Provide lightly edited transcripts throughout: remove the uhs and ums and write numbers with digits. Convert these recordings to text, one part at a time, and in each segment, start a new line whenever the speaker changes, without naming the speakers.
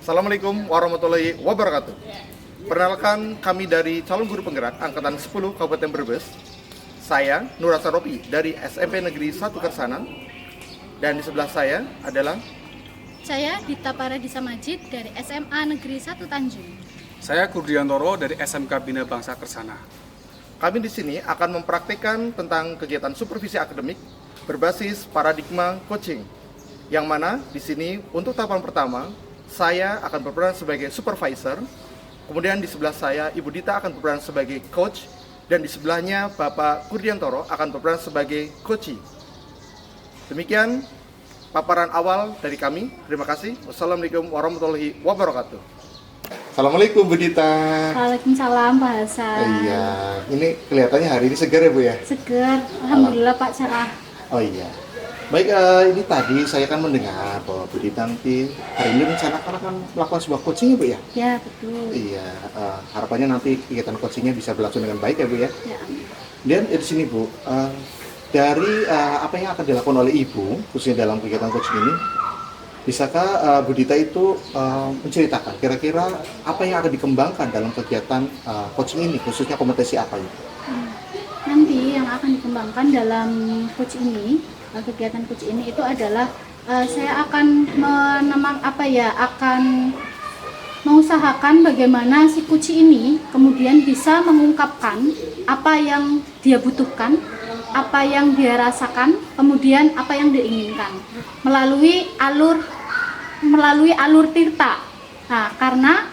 Assalamualaikum warahmatullahi wabarakatuh. Perkenalkan, kami dari calon guru penggerak Angkatan 10 Kabupaten Brebes. Saya Nur Hasan Ropi dari SMP Negeri 1 Kersanan. Dan di sebelah saya adalah
Saya Dita Paradisa Majid dari SMA Negeri 1 Tanjung.
Saya Kurdiantoro dari SMK Bina Bangsa Kersana.
kami di sini akan mempraktikkan tentang kegiatan supervisi akademik berbasis paradigma coaching. Yang mana di sini untuk tahapan pertama saya akan berperan sebagai supervisor. Kemudian di sebelah saya Ibu Dita akan berperan sebagai coach dan di sebelahnya Bapak Kurdiantoro akan berperan sebagai coachee. Demikian paparan awal dari kami. Terima kasih. Wassalamualaikum warahmatullahi wabarakatuh. Assalamualaikum Bu Dita.
Waalaikumsalam Pak Hasan.
Iya, ini kelihatannya hari ini segar ya Bu ya?
Segar, alhamdulillah Pak, cerah.
Oh iya. Baik, ini tadi saya kan mendengar bahwa Bu Dita nanti hari ini rencanakan akan melakukan sebuah coaching ya Bu ya?
Ya, betul.
Iya, harapannya nanti kegiatan coachingnya bisa berlangsung dengan baik ya Bu ya?
Ya.
Dan di sini Bu, dari apa yang akan dilakukan oleh Ibu, khususnya dalam kegiatan coaching ini, bisakah Bu Dita itu menceritakan kira-kira apa yang akan dikembangkan dalam kegiatan coaching ini, khususnya kompetensi apa itu?
Nanti yang akan dikembangkan dalam coach ini, kegiatan coach ini itu adalah saya akan akan mengusahakan bagaimana si coach ini kemudian bisa mengungkapkan apa yang dia butuhkan, apa yang dia rasakan, kemudian apa yang dia inginkan melalui alur tirta. Nah, karena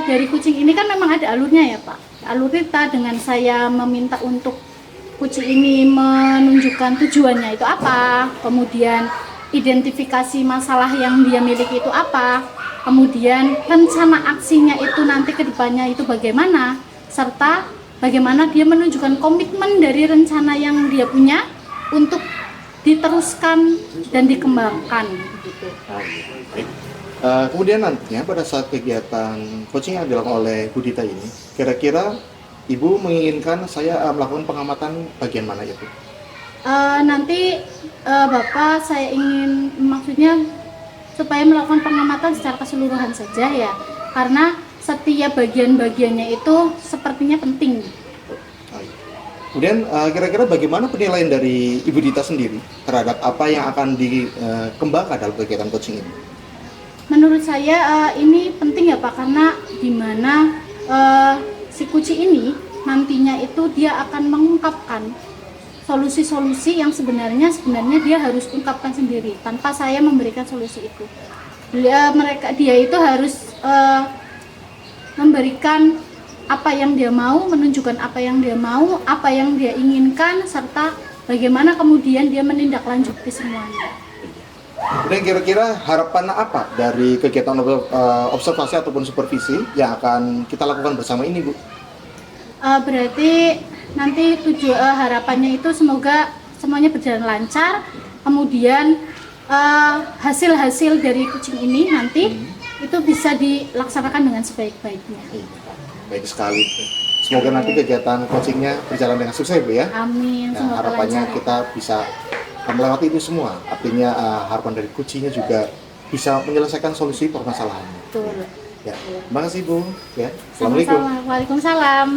dari kucing ini kan memang ada alurnya ya Pak. Alur tirta dengan saya meminta untuk kucing ini menunjukkan tujuannya itu apa, kemudian identifikasi masalah yang dia miliki itu apa, kemudian rencana aksinya itu nanti ke depannya itu bagaimana, serta bagaimana dia menunjukkan komitmen dari rencana yang dia punya untuk diteruskan dan dikembangkan begitu.
Kemudian nantinya pada saat kegiatan coaching yang dilakukan oleh Bu Dita ini, kira-kira Ibu menginginkan saya melakukan pengamatan bagian mana ya Bu?
Nanti Bapak saya ingin maksudnya supaya melakukan pengamatan secara keseluruhan saja ya, karena setiap bagian-bagiannya itu sepertinya penting.
Kemudian kira-kira bagaimana penilaian dari Ibu Dita sendiri terhadap apa yang akan dikembangkan dalam kegiatan coaching ini?
Menurut saya ini penting ya Pak, karena dimana si kucing ini nantinya itu dia akan mengungkapkan solusi-solusi yang sebenarnya dia harus ungkapkan sendiri tanpa saya memberikan solusi itu. Dia itu harus memberikan apa yang dia mau, menunjukkan apa yang dia mau, apa yang dia inginkan, serta bagaimana kemudian dia menindaklanjuti semuanya.
Dan kira-kira harapan apa dari kegiatan observasi ataupun supervisi yang akan kita lakukan bersama ini Bu?
Berarti nanti harapannya itu semoga semuanya berjalan lancar, kemudian hasil-hasil dari kucing ini nanti itu bisa dilaksanakan dengan sebaik-baiknya.
Baik sekali. Semoga nanti kegiatan coachingnya berjalan dengan sukses Bu ya.
Amin.
Nah, harapannya kita bisa melewati itu semua. Artinya harapan dari coachingnya juga bisa menyelesaikan solusi permasalahannya.
Betul.
Ya, terima kasih Bu. Ya, assalamualaikum.
Waalaikumsalam.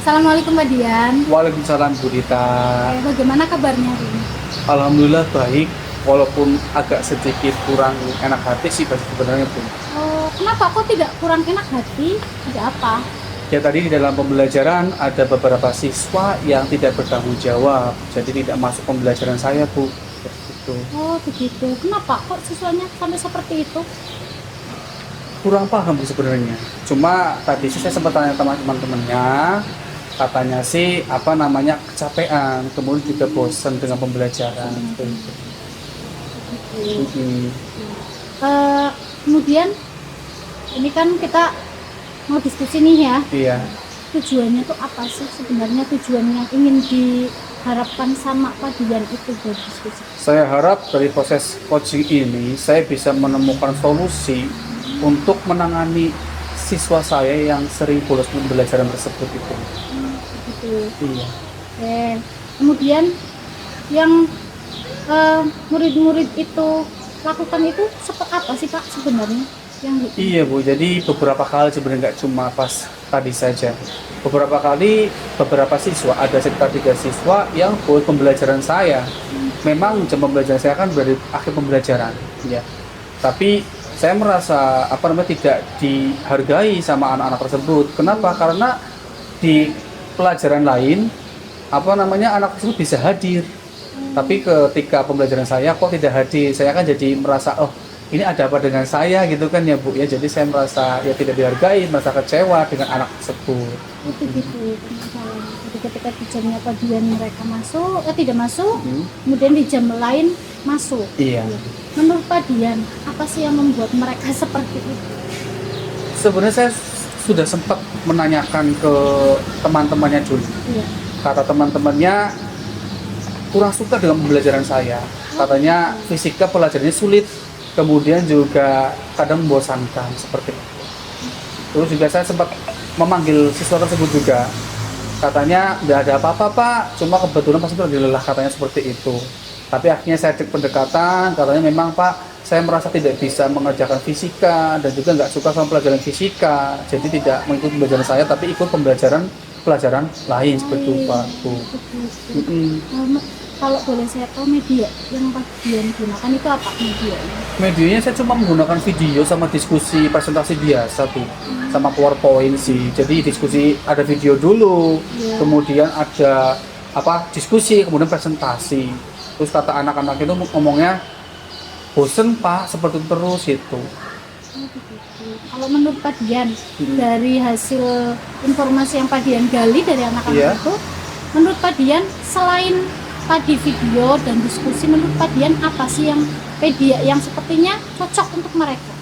Assalamualaikum Mbak Dian.
Waalaikumsalam Bu Dita.
Bagaimana kabarnya hari ini?
Alhamdulillah baik, walaupun agak sedikit kurang enak hati sih sebenarnya Bu.
Oh, kenapa kok tidak kurang enak hati? Ada apa?
Ya tadi di dalam pembelajaran ada beberapa siswa yang tidak bertanggung jawab, jadi tidak masuk pembelajaran saya Bu. Begitu.
Oh begitu. Kenapa kok siswanya sampai seperti itu?
Kurang paham Bu sebenarnya. Cuma tadi sih saya sempat tanya teman-temannya, katanya sih kecapean, kemudian juga bosan dengan pembelajaran.
Begitu.
Mm-hmm.
Kemudian ini kan kita mau diskusi nih ya.
Iya.
Tujuannya tuh apa sih sebenarnya, tujuan yang ingin diharapkan sama Pak Dian itu buat diskusi?
Saya harap dari proses coaching ini saya bisa menemukan solusi untuk menangani siswa saya yang sering bolos pembelajaran tersebut itu.
Begitu.
Iya.
Kemudian yang murid-murid itu lakukan itu seperti apa sih Pak sebenarnya?
Iya Bu, jadi beberapa kali sebenarnya nggak cuma pas tadi saja. Beberapa kali beberapa siswa, ada sekitar 3 siswa yang buat pembelajaran saya. Memang jam pembelajaran saya kan dari akhir pembelajaran, ya. Tapi saya merasa tidak dihargai sama anak-anak tersebut. Kenapa? Karena di pelajaran lain anak tersebut bisa hadir. Tapi ketika pembelajaran saya kok tidak hadir, saya kan jadi merasa ini ada apa dengan saya gitu kan ya Bu ya, jadi saya merasa ya tidak dihargai, merasa kecewa dengan anak tersebut.
Itu gitu permasalahannya. Jadi ketika di jamnya padian mereka masuk, tidak masuk, kemudian di jam lain masuk.
Iya.
Menurut Pak Dian, apa sih yang membuat mereka seperti itu?
Sebenarnya saya sudah sempat menanyakan ke teman-temannya dulu.
Iya.
Kata teman-temannya kurang suka dengan pembelajaran saya. Katanya fisika pelajarannya sulit, kemudian juga kadang membosankan seperti itu. Terus juga saya sempat memanggil siswa tersebut juga. Katanya nggak ada apa-apa Pak, cuma kebetulan pasti lagi lelah, katanya seperti itu. Tapi akhirnya saya cek pendekatan, katanya memang Pak, saya merasa tidak bisa mengerjakan fisika dan juga nggak suka sama pelajaran fisika, jadi tidak mengikuti pembelajaran saya, tapi ikut pelajaran lain seperti itu Pak.
Kalau boleh saya tahu media yang Pak Dian gunakan itu apa medianya?
Medianya saya cuma menggunakan video sama diskusi presentasi biasa tuh, sama PowerPoint sih. Jadi diskusi ada video dulu, kemudian ada diskusi, kemudian presentasi. Terus kata anak-anak itu ngomongnya bosen Pak, seperti itu terus itu.
Kalau menurut Pak Dian, dari hasil informasi yang Pak Dian gali dari anak-anak itu, menurut Pak Dian selain tadi video dan diskusi, menurut Pak Dian apa sih yang media yang sepertinya cocok untuk mereka?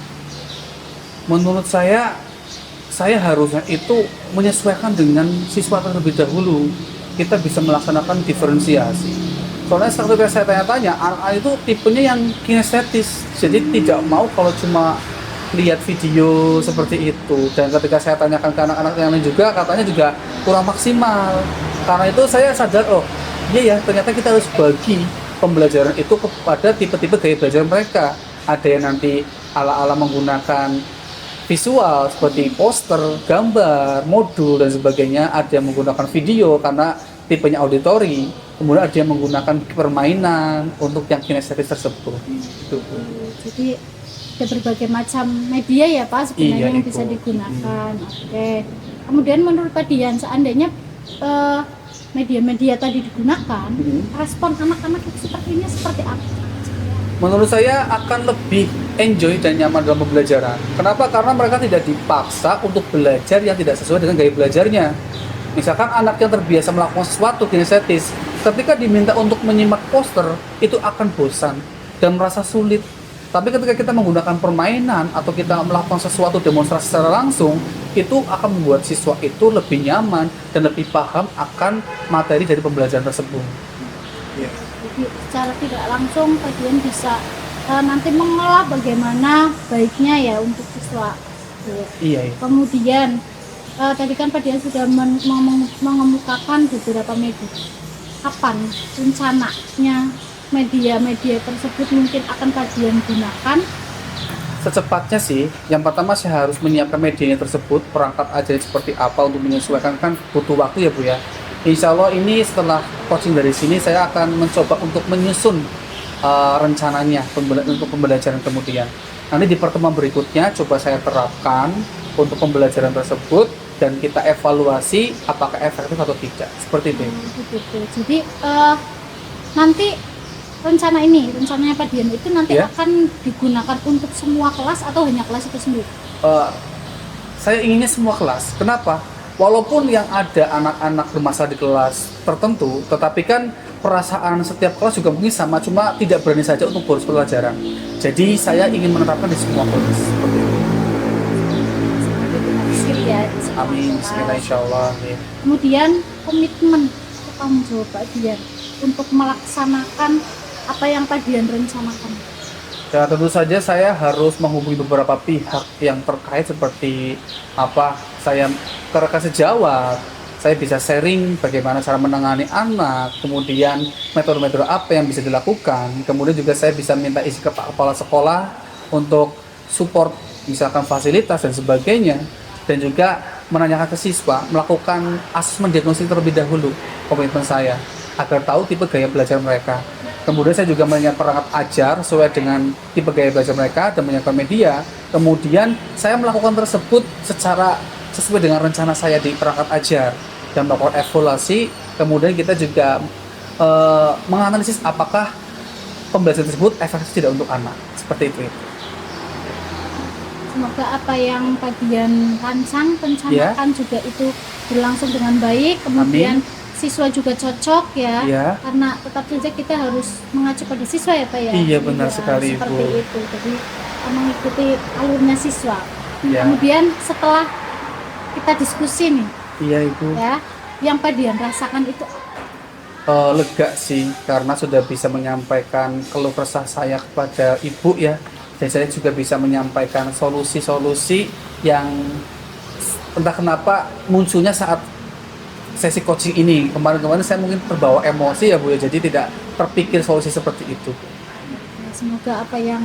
Menurut saya harusnya itu menyesuaikan dengan siswa terlebih dahulu. Kita bisa melaksanakan diferensiasi. Soalnya ketika saya tanya-tanya, anak-anak itu tipenya yang kinestetis, jadi tidak mau kalau cuma lihat video seperti itu. Dan ketika saya tanyakan ke anak-anak yang lain juga, katanya juga kurang maksimal. Karena itu saya sadar, iya ya, ternyata kita harus bagi pembelajaran itu kepada tipe-tipe gaya belajar mereka. Ada yang nanti ala-ala menggunakan visual seperti poster, gambar, modul dan sebagainya. Ada yang menggunakan video karena tipenya auditori. Kemudian ada yang menggunakan permainan untuk yang kinestetis tersebut.
Jadi ada berbagai macam media ya Pak sebenarnya yang
itu
bisa digunakan. Oke. Kemudian menurut Pak Dian, seandainya media-media tadi digunakan, respon anak-anak itu sepertinya seperti apa?
Menurut saya akan lebih enjoy dan nyaman dalam pembelajaran. Kenapa? Karena mereka tidak dipaksa untuk belajar yang tidak sesuai dengan gaya belajarnya. Misalkan anak yang terbiasa melakukan sesuatu kinestetis, ketika diminta untuk menyimak poster, itu akan bosan dan merasa sulit. Tapi ketika kita menggunakan permainan atau kita melakukan sesuatu demonstrasi secara langsung, itu akan membuat siswa itu lebih nyaman dan lebih paham akan materi dari pembelajaran tersebut.
Jadi secara tidak langsung Pak Dian bisa nanti mengolah bagaimana baiknya ya untuk siswa.
Iya.
Kemudian tadi kan Pak Dian sudah mengemukakan beberapa media. Kapan rencananya media-media tersebut mungkin akan Pak Dian gunakan?
Secepatnya sih, yang pertama saya harus menyiapkan medianya tersebut, perangkat ajarnya seperti apa untuk menyesuaikan, kan butuh waktu ya Bu ya. Insya Allah ini setelah coaching dari sini saya akan mencoba untuk menyusun rencananya untuk pembelajaran kemudian. Nanti di pertemuan berikutnya coba saya terapkan untuk pembelajaran tersebut dan kita evaluasi apakah efektif atau tidak, seperti itu.
Jadi nanti rencananya Pak Dian itu nanti akan digunakan untuk semua kelas atau hanya kelas itu sendiri?
Saya inginnya semua kelas. Kenapa? Walaupun yang ada anak-anak bermasalah di kelas tertentu, tetapi kan perasaan setiap kelas juga mungkin sama, cuma tidak berani saja untuk bolos pelajaran. Jadi saya ingin menerapkan di semua kelas. Seperti itu. Amin, bismillah insyaallah.
Kemudian komitmen tanggung jawab Pak Dian untuk melaksanakan apa yang Pak Dian rencanakan.
Ya tentu saja saya harus menghubungi beberapa pihak yang terkait seperti saya ke rekan sejawat, saya bisa sharing bagaimana cara menangani anak, kemudian metode-metode apa yang bisa dilakukan, kemudian juga saya bisa minta isi ke Pak Kepala Sekolah untuk support misalkan fasilitas dan sebagainya, dan juga menanyakan ke siswa, melakukan asesmen diagnostik terlebih dahulu komitmen saya agar tahu tipe gaya belajar mereka. Kemudian saya juga menyiapkan perangkat ajar sesuai dengan tipe gaya belajar mereka dan menyiapkan media. Kemudian saya melakukan tersebut secara sesuai dengan rencana saya di perangkat ajar dan melakukan evaluasi. Kemudian kita juga menganalisis apakah pembelajaran tersebut efektif tidak untuk anak. Seperti itu.
Semoga apa yang Padian rencanakan juga itu berlangsung dengan baik, kemudian siswa juga cocok ya, karena tetap saja kita harus mengacu pada siswa ya Pak ya.
Iya benar sekali
seperti
Ibu.
itu, jadi mengikuti alurnya siswa.
Iya.
Kemudian setelah kita diskusi nih,
Iya Ibu.
ya, yang Padian rasakan itu
Lega sih karena sudah bisa menyampaikan keluh kesah saya kepada Ibu ya, dan saya juga bisa menyampaikan solusi-solusi yang entah kenapa munculnya saat sesi coaching ini. Kemarin-kemarin saya mungkin terbawa emosi ya Bu ya, jadi tidak terpikir solusi seperti itu.
semoga apa yang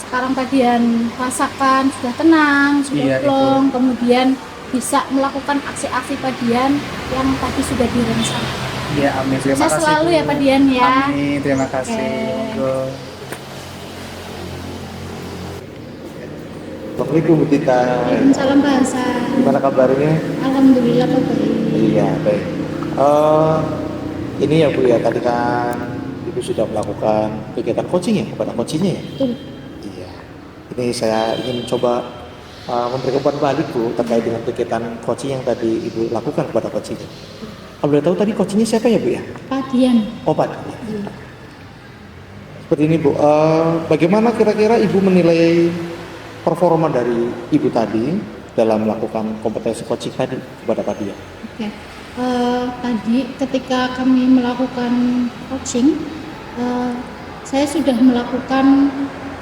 sekarang Padian rasakan sudah tenang, sudah
Iya,
plong, kemudian bisa melakukan aksi-aksi Padian yang tadi sudah direncanakan.
Iya amin, terima
Sukses
kasih
selalu
Bu.
ya Padian ya.
Amin, terima kasih.
Oke.
Assalamualaikum Bu Tita.
Salam bahasa.
Gimana kabarnya?
Alhamdulillah Pak baik.
Iya baik. Ini ya Bu ya, tadi kan Ibu sudah melakukan kegiatan coaching ya kepada coachingnya ya.
Betul.
Iya. Ini saya ingin coba memberikan umpan balik Bu terkait dengan kegiatan coaching yang tadi Ibu lakukan kepada coachingnya. Kalau boleh tahu tadi coachingnya siapa ya Bu ya?
Padian.
Oh Pak. Seperti ini Bu. Bagaimana kira-kira Ibu menilai performa dari Ibu tadi dalam melakukan kompetensi coaching tadi kepada Pak Dia?
Oke. Tadi ketika kami melakukan coaching, saya sudah melakukan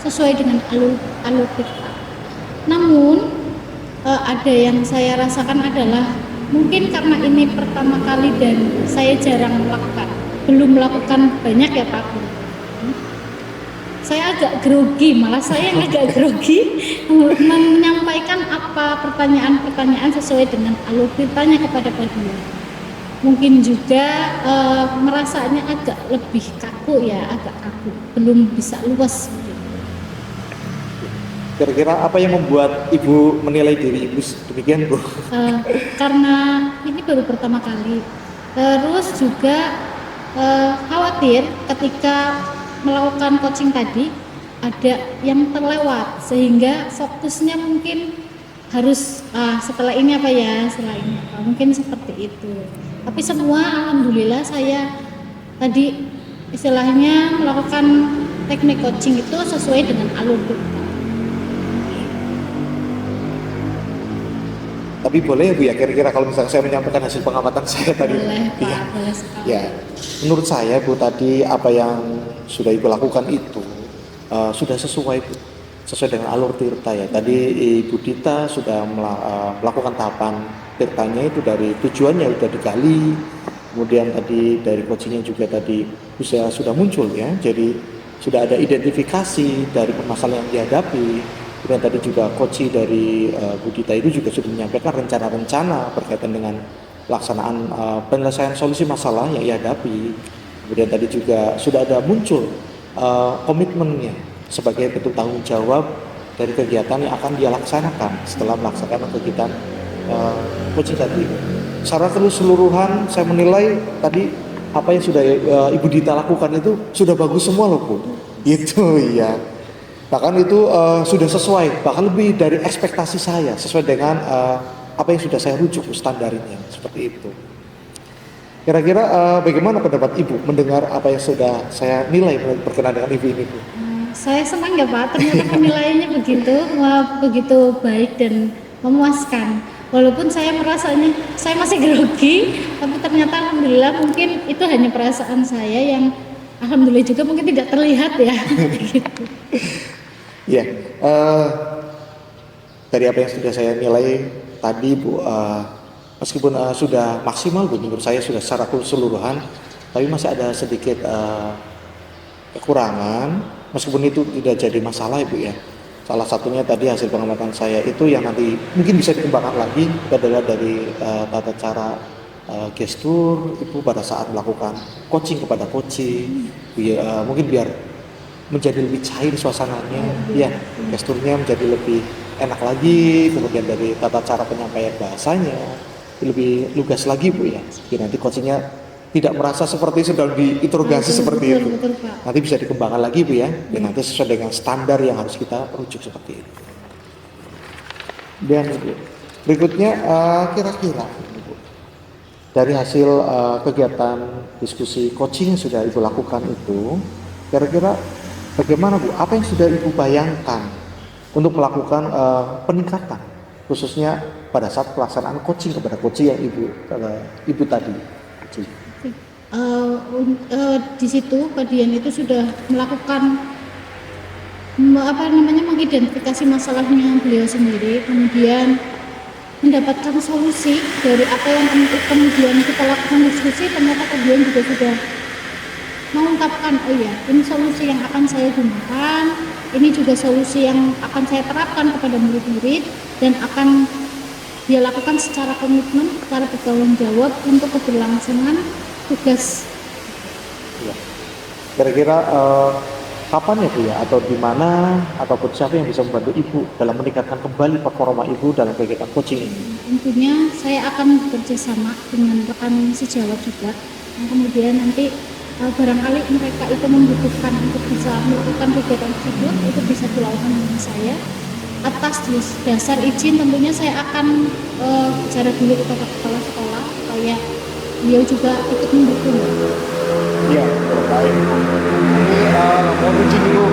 sesuai dengan alur kita. Namun ada yang saya rasakan adalah mungkin karena ini pertama kali dan saya jarang belum melakukan banyak ya Pak Guru. Saya agak grogi, malah saya yang agak grogi menyampaikan apa pertanyaan-pertanyaan sesuai dengan alur ceritanya kepada Pak Dia. Mungkin juga merasanya agak lebih kaku ya, agak kaku, belum bisa luas.
Kira-kira apa yang membuat Ibu menilai diri Ibu demikian Bu?
Karena ini baru pertama kali, terus juga khawatir ketika melakukan coaching tadi ada yang terlewat sehingga fokusnya mungkin harus setelah ini apa ya, setelah ini apa, mungkin seperti itu. Tapi semua alhamdulillah saya tadi istilahnya melakukan teknik coaching itu sesuai dengan alur kita.
Tapi boleh ya Bu ya, kira-kira kalau misalnya saya menyampaikan hasil pengamatan saya tadi.
Boleh Pak,
Iya.
boleh sekali.
Ya, menurut saya Bu tadi apa yang sudah Ibu lakukan itu sudah sesuai Bu, sesuai dengan alur tirta ya. Tadi Ibu Dita sudah melakukan tahapan tirtanya itu dari tujuannya sudah digali, kemudian tadi dari coachingnya juga tadi sudah muncul ya. Jadi sudah ada identifikasi dari permasalahan yang dihadapi. Kemudian tadi juga coach dari Bu Dita itu juga sudah menyampaikan rencana-rencana berkaitan dengan pelaksanaan penyelesaian solusi masalah yang dihadapi. Kemudian tadi juga sudah ada muncul komitmennya sebagai bentuk tanggung jawab dari kegiatan yang akan dia laksanakan setelah melaksanakan kegiatan coaching tadi. Secara keseluruhan saya menilai tadi apa yang sudah Ibu Dita lakukan itu sudah bagus semua loh Bu. Itu iya. Bahkan itu sudah sesuai, bahkan lebih dari ekspektasi saya, sesuai dengan apa yang sudah saya rujuk standarnya, seperti itu. Kira-kira bagaimana pendapat Ibu mendengar apa yang sudah saya nilai berkenaan dengan Ibu ini Bu?
Saya senang ya Pak, ternyata penilaiannya begitu baik dan memuaskan. Walaupun saya merasanya saya masih grogi, tapi ternyata alhamdulillah mungkin itu hanya perasaan saya yang alhamdulillah juga mungkin tidak terlihat ya. Gitu.
Ya, dari apa yang sudah saya nilai tadi Bu, meskipun sudah maksimal Bu, menurut saya sudah secara keseluruhan, tapi masih ada sedikit kekurangan, meskipun itu tidak jadi masalah Ibu ya. Salah satunya tadi hasil pengamatan saya itu yang nanti mungkin bisa dikembangkan lagi adalah dari tata cara gestur Ibu pada saat melakukan coaching kepada coaching, mungkin biar menjadi lebih cair suasananya, ya gesturnya menjadi lebih enak lagi, kemudian dari tata cara penyampaian bahasanya lebih lugas lagi Bu ya, biar nanti coachingnya tidak merasa seperti sedang diinterogasi seperti itu.
Betul, Pak.
Nanti bisa dikembangkan lagi Bu ya, dan nanti sesuai dengan standar yang harus kita rujuk seperti itu. Dan Bu, berikutnya kira-kira Bu, dari hasil kegiatan diskusi coaching yang sudah Ibu lakukan itu, kira-kira bagaimana Bu, apa yang sudah Ibu bayangkan untuk melakukan peningkatan, khususnya pada saat pelaksanaan coaching kepada coaching yang Ibu tadi?
Di situ Pak Dian itu sudah melakukan mengidentifikasi masalahnya beliau sendiri, kemudian mendapatkan solusi dari apa yang kemudian kita lakukan diskusi. Ternyata Pak Dian juga sudah mengungkapkan, oh iya, ini solusi yang akan saya gunakan, ini juga solusi yang akan saya terapkan kepada murid-murid dan akan dia lakukan secara komitmen, secara bertanggung jawab untuk keberlangsungan tugas.
Ya. Kira-kira kapan ya Bu ya, atau di mana, ataupun siapa yang bisa membantu Ibu dalam meningkatkan kembali performa Ibu dalam kegiatan coaching ini?
Tentunya saya akan bekerjasama dengan rekan sejawat juga, yang kemudian nanti barangkali mereka itu membutuhkan untuk bisa melakukan kegiatan tersebut, itu bisa dilakukan dengan saya. Atas dasar izin tentunya saya akan bicara dulu kepada kepala sekolah supaya beliau juga ikut mendukung.
Iya, baik. Ini mau uji dulu.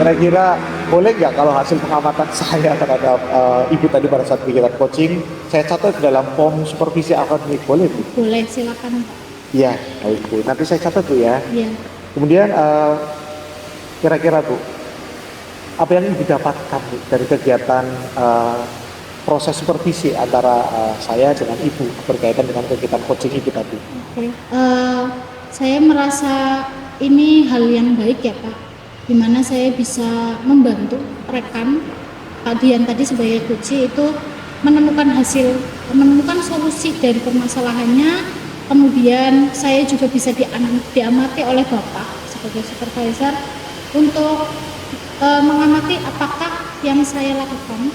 Kira-kira boleh nggak kalau hasil pengamatan saya terhadap Ibu tadi pada saat kegiatan coaching, saya catat dalam form supervisi akademik, boleh Bu?
Boleh, silakan.
Iya, baik Bu. Nanti saya catat Bu ya.
Iya.
Kemudian kira-kira Bu, apa yang Ibu dapatkan Bu, dari kegiatan proses supervisi antara saya dengan Ibu berkaitan dengan kegiatan coaching Ibu tadi?
Oke. Saya merasa ini hal yang baik ya Pak, dimana saya bisa membantu rekan Pak Dian tadi sebagai coach itu menemukan solusi dari permasalahannya. Kemudian saya juga bisa diamati oleh Bapak sebagai supervisor untuk mengamati apakah yang saya lakukan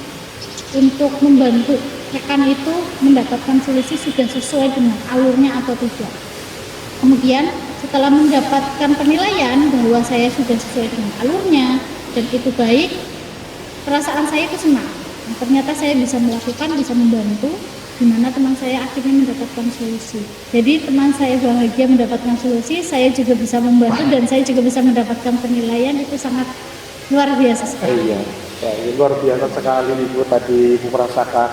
untuk membantu rekan itu mendapatkan solusi sudah sesuai dengan alurnya atau tidak. Kemudian setelah mendapatkan penilaian bahwa saya sudah sesuai dengan alurnya dan itu baik, perasaan saya itu senang. Ternyata saya bisa melakukan, bisa membantu, di mana teman saya akhirnya mendapatkan solusi. Jadi teman saya bahagia mendapatkan solusi, saya juga bisa membantu dan saya juga bisa mendapatkan penilaian, itu sangat luar biasa sekali.
Iya, ya, luar biasa sekali Ibu tadi Ibu merasakan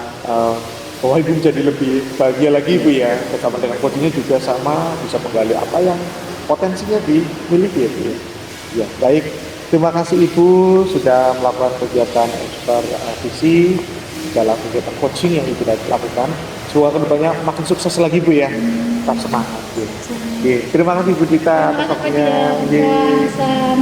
bahwa Ibu menjadi lebih bahagia lagi Ibu ya, bersama dengan coachingnya juga sama, bisa menggali apa yang potensinya dimiliki ya Bu ya. Ya, baik. Terima kasih Ibu sudah melakukan kegiatan supervisi dalam kegiatan coaching yang Ibu lakukan. Semoga kedepannya makin sukses lagi Bu ya. Tetap semangat Bu. Terima kasih Bu Dita atas waktunya.
Terima kasih Pak Dian.